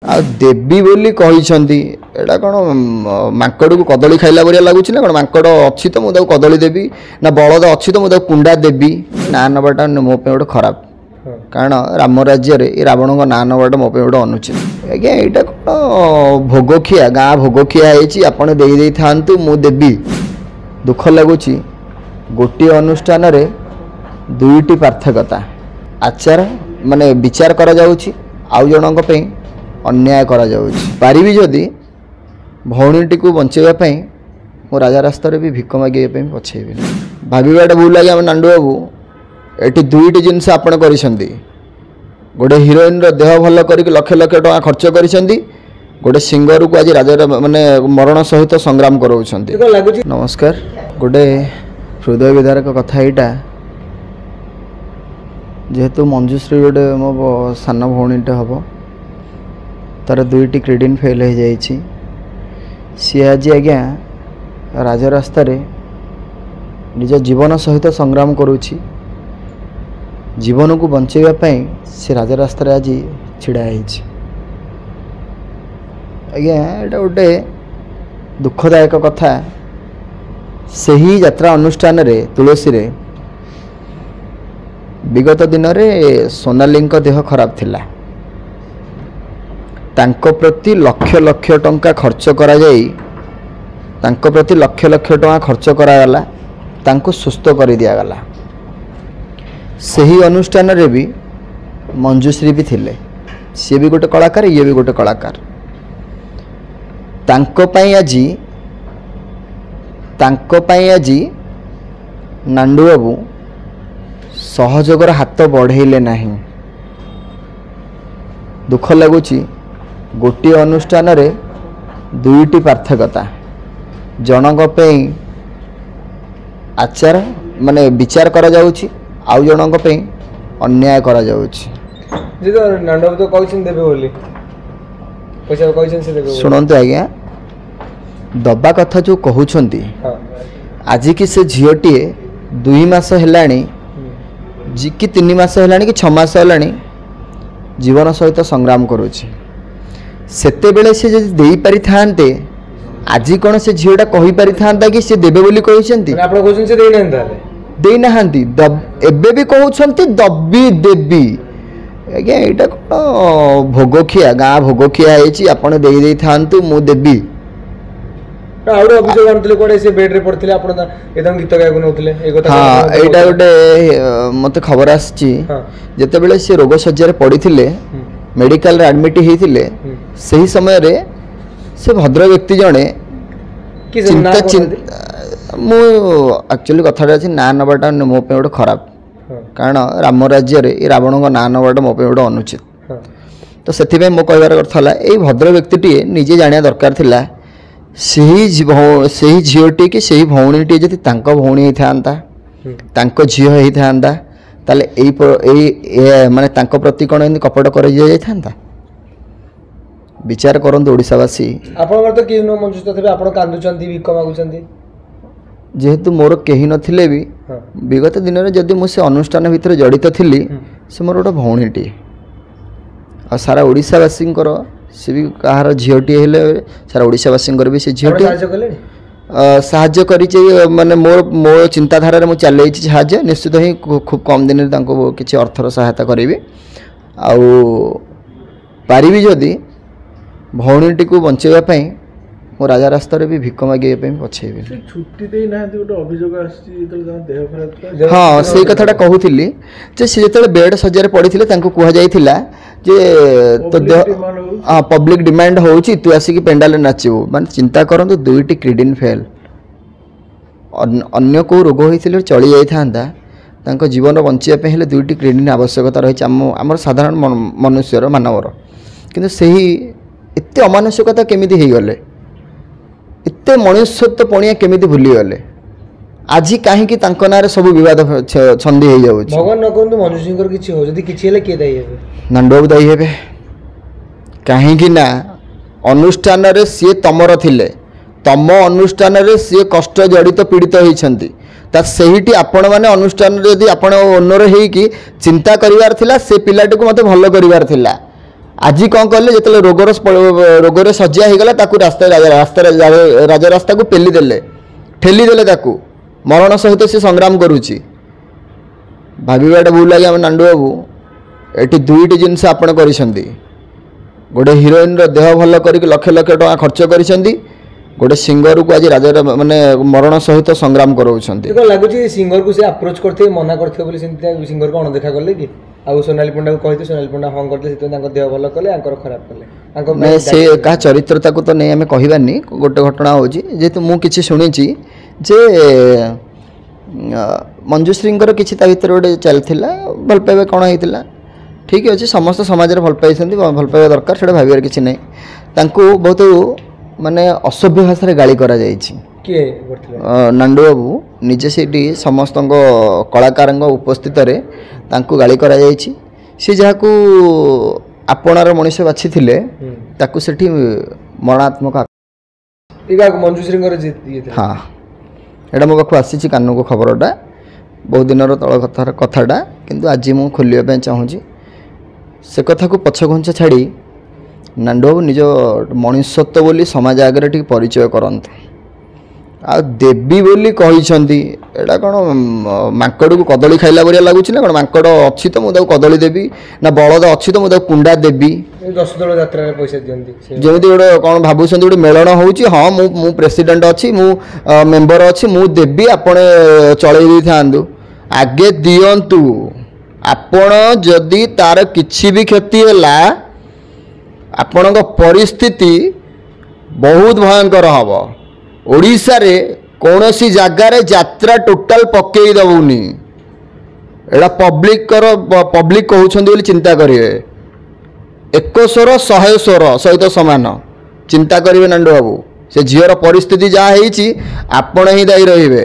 आ देवी बोली कहिसंती एटा कोन माकड़ को कदली खाइला बरिया लागुछि ना कोन माकड़ अछि तो मु ताको कदली देबी ना बलद अछि तो मु ताको कुंडा देबी ना नबाटा मो पे गोटे खराब कारण राम राज्य रे रावण को ना नबाटा मो पे गोटे अनुचित आज्ञा एटा कोन भोगखिया गाँ भोगखिया हेछि आपण देई देई थांतु मु देबी दुख लगुछि गोटी अनुष्ठान रे दुईटी पार्थक्यता आचार माने विचार करा जाउछि आउ जनक पे अन्याय करा जाउछि पारिबी जदि भौणीटी को बंचेवा पई मो राजा रास्ता रे भी भिक मागे पे पछेबी भाबीबाटा भूल लागे हम नांडू बाबू एटी दुईटी जिनस आपण करिसंती गोटे हिरोइन रो देह भल करिक लक्ष लक्ष टका खर्च करिसंती गोटे सिंगर को आज राजा माने मरण सहित संग्राम कराउछंती नमस्कार गोटे हृदय विदारक कथा एटा जेहेतु मंजुश्री गोटे मो सान भौणीटे हम तार दुईटी किडनी फेल हो जाइए सी आज आज्ञा राजा रास्ता निज जीवन सहित संग्राम करुछि जीवन को बंचेवाई से राजा रास्ता आज छिड़ा आज्ञा एटा गोटे दुखदायक कथा से ही यात्रा अनुष्ठान रे तुलसी रे विगत दिन रे सोनाली देह खराब थिला तांको प्रति लक्ष लक्ष टंका खर्च करा जाई तांको प्रति लक्ष लक्ष टंका खर्च करा गला तांको सुस्थ कर दिया गला सही अनुष्ठान रे भी मंजुश्री भी थिले सी भी गोटे कलाकार ये भी गोटे कलाकार तांको पाई आजी नांडू बाबू सहयोगर हाथ बढ़ेले नहीं दुख लगुची गोटे अनुष्ठान रे दुईटी पार्थक्यता जनक पे आचार माने विचार करा जाउची आउ जनक पे अन्याय करा जाउची जी तो नांडो तो कहछन देबे बोली पैसा कहछन से देबे सुनंतु आज्ञा दबा कथा जो कहउछंती आज की से झियोटी 2 मास हेलाणी जी कि 3 मास हेलाणी कि 6 मास हेलाणी जीवन सहित संग्राम करुछि सेते बेले से जदि देई पारि थांते आज कोन से झियोटा कहि पारि थांता कि से देबे बोली कहिसंती आपण कहछन से देई नंता देई नहांती एबे भी कहउछंती दबी देबी आज्ञा एटा कोन भोगखिया गाँ भोगखिया हेछि आपण देई देई थांतु मु देबी आउड अभियोग आनतले कोडे से बेड रे पड़थिले आपण एकदम गीत गायक नउतले ए कथा हां एटा गोटे मते खबर आछि जते बेले से रोग सज्जा रे पड़िथिले मेडिकल रे एडमिट हेथिले सही समय रे से भद्र व्यक्ति जणे चिंता मु एक्चुअली कथाटा अछि ना नबाटा मो पे गोटे खराब कारण राम राज्य रे रावण को ना नबाटा मो पे गोटे अनुचित तो सेथि पे मो कहबार अर्थ हला ए भद्र व्यक्तिटी निजे जानिया दरकार थिला सही झीटी कि सही भौणीटी जदि तांको भौणी होता तांको झील होता ताले माने तांको प्रति कौन एमती कपट कर विचार करंतु ओडिसावासी आपनकर तो केहि न मंजुष्ट थबे आपण कांदुचंती भिक मागुचंती जेहेतु मोर केही नथिले भी विगत दिन रे जदि मु से अनुष्ठान भितर जड़ित थिली से मोर गोटे भौणीटी आ सारा ओडिसावासींकर से भी कहार झीटी हेले सारा ओडिसावासी भी से झीटी साहाଯ୍य करी माने मो चिंताधारा रे मु चलै छी साहाଯ୍य निश्चित ही खूब कम दिन रे तांको किछि अर्थर सहायता करिवि आउ पारिबी जदि भौणीटी को बंचेवा पई मो राजा रास्ता रे भी भिक मागे पे पछेबी छुट्टी देई ना गोटे अभियोग आसी जतल देह खराब हां सेही कथाटा कहूतिली जे से जतल बेड सज्जा रे पड़िथिले तांको कुहा जाइथिला जे तो हां पब्लिक डिमांड होउची तू आसी कि पेंडाल नाचिबो माने चिंता करंतु दुईटी किडनी फेल अन्य को रोग होइथिले चली जाई थांदा तांको जीवन बंचिया पे हेले दुईटी किडनी आवश्यकता रही हमर साधारण मनुष्यर मानवर किंतु सही एते अमानुषिकता केमिति हे गले एते मनुष्यत्व पणिया केमिति भूली गले आज कहीं नारे सब विवाद छंदी हो जाउछ भगवान न करंतु मनुष्यकर किछि हो जदी किछि हेले के दाई हेबे नंडो दाई हेबे कहीं ना अनुष्ठान रे सी तमर थिले तम अनुष्ठान रे सी कष्ट जड़ित पीड़ित होइछंती ता सेहिटी आपण माने अनुष्ठान रे यदि आपण ओनर हेई कि चिंता करिवार थिला से पिलाटी को मते भलो करिवार थिला ଆଜି କ'ଣ କଲେ ଯେତେବେଳେ ରୋଗରେ ଶଯ୍ୟା ହେଇଗଲା ତାକୁ ରାଜରାସ୍ତାକୁ ପେଲିଦେଲେ ଠେଲିଦେଲେ ତାକୁ ମରଣ ସହିତ ସେ ସଂଗ୍ରାମ କରୁଛି। ଭାବିବାଟା ଭୁଲ ଲାଗେ ଆମ ନାଣ୍ଡୁ ବାବୁ। ଏଠି ଦୁଇଟି ଜିନିଷ ଆପଣ କରିଛନ୍ତି। ଗୋଟେ ହିରୋଇନ୍ର ଦେହ ଭଲ କରିକି ଲକ୍ଷ ଲକ୍ଷ ଟଙ୍କା ଖର୍ଚ୍ଚ କରିଛନ୍ତି, ଗୋଟେ ସିଙ୍ଗରକୁ ଆଜି ମାନେ ମରଣ ସହିତ ସଂଗ୍ରାମ କରାଉଛନ୍ତି। କ'ଣ ଲାଗୁଛି ସିଙ୍ଗରକୁ ସେ ଆପ୍ରୋଚ୍ କରିଥିବେ ମନା କରିଥିବେ ବୋଲି ସେମିତି ସିଙ୍ଗରକୁ ଅଣଦେଖା କଲେ କି? ଆଉ ସୋନାଲି ପଣ୍ଡାକୁ କହିଥିଲେ, ସୋନାଲି ପଣ୍ଡା ହଁ କରିଥିଲେ, ସେଥିପାଇଁ ତାଙ୍କ ଦେହ ଭଲ କଲେ, ଆଙ୍କର ଖରାପ କଲେ। ନାଇଁ ସେ କାହା ଚରିତ୍ରତାକୁ ତ ନେଇ ଆମେ କହିବାନି। ଗୋଟେ ଘଟଣା ହେଉଛି, ଯେହେତୁ ମୁଁ କିଛି ଶୁଣିଛି ଯେ ମଞ୍ଜୁଶ୍ରୀଙ୍କର କିଛି ତା ଭିତରେ ଗୋଟେ ଚାଲିଥିଲା, ଭଲ ପାଇବା କ'ଣ ହେଇଥିଲା। ଠିକ୍ ଅଛି, ସମସ୍ତ ସମାଜରେ ଭଲ ପାଇଛନ୍ତି, ଭଲ ପାଇବା ଦରକାର, ସେଇଟା ଭାବିବାର କିଛି ନାହିଁ। ତାଙ୍କୁ ବହୁତ ମାନେ ଅସଭ୍ୟ ଭାଷାରେ ଗାଳି କରାଯାଇଛି। କିଏ କରିଥିଲେ? ନାଣ୍ଡୁ ବାବୁ ନିଜେ ସେଇଠି ସମସ୍ତଙ୍କ କଳାକାରଙ୍କ ଉପସ୍ଥିତରେ ତାଙ୍କୁ ଗାଳି କରାଯାଇଛି। ସେ ଯାହାକୁ ଆପଣାର ମଣିଷ ବାଛିଥିଲେ ତାକୁ ସେଠି ମରଣାତ୍ମକ ମଞ୍ଜୁଶ୍ରୀଙ୍କର ହଁ, ଏଇଟା ମୋ ପାଖକୁ ଆସିଛି କାନକୁ ଖବରଟା, ବହୁତ ଦିନର ତଳ କଥାଟା, କିନ୍ତୁ ଆଜି ମୁଁ ଖୋଲିବା ପାଇଁ ଚାହୁଁଛି। ସେ କଥାକୁ ପଛଘୁଞ୍ଚା ଛାଡ଼ି ନାଣ୍ଡୁବାବୁ ନିଜ ମଣିଷତ୍ୱ ବୋଲି ସମାଜ ଆଗରେ ଟିକେ ପରିଚୟ କରନ୍ତୁ। ଆଉ ଦେବୀ ବୋଲି କହିଛନ୍ତି, ଏଇଟା କ'ଣ ମାଙ୍କଡ଼କୁ କଦଳୀ ଖାଇଲା ଭଳିଆ ଲାଗୁଛି ନା କ'ଣ? ମାଙ୍କଡ଼ ଅଛି ତ ମୁଁ ତାକୁ କଦଳୀ ଦେବି, ନା ବଳଦ ଅଛି ତ ମୁଁ ତାକୁ କୁଣ୍ଡା ଦେବି। ଦଶଦଳ ଯାତ୍ରାରେ ପଇସା ଦିଅନ୍ତି ଯେମିତି ଗୋଟେ କ'ଣ ଭାବୁଛନ୍ତି ଗୋଟେ ମେଳଣ ହେଉଛି, ହଁ ମୁଁ ପ୍ରେସିଡେଣ୍ଟ ଅଛି, ମୁଁ ମେମ୍ବର ଅଛି, ମୁଁ ଦେବି, ଆପଣ ଚଳେଇ ଦେଇଥାନ୍ତୁ। ଆଗେ ଦିଅନ୍ତୁ। ଆପଣ ଯଦି ତାର କିଛି ବି କ୍ଷତି ହେଲା ଆପଣଙ୍କ ପରିସ୍ଥିତି ବହୁତ ଭୟଙ୍କର ହେବ। ଓଡ଼ିଶାରେ କୌଣସି ଜାଗାରେ ଯାତ୍ରା ଟୋଟାଲ ପକେଇ ଦେବୁନି। ଏଇଟା ପବ୍ଲିକ କହୁଛନ୍ତି ବୋଲି ଚିନ୍ତା କରିବେ। 1 ସ୍ୱର 100 ସ୍ୱର ସହିତ ସମାନ ଚିନ୍ତା କରିବେ ନାଣ୍ଡୁ ବାବୁ। ସେ ଝିଅର ପରିସ୍ଥିତି ଯାହା ହେଇଛି ଆପଣ ହିଁ ଦାୟୀ ରହିବେ।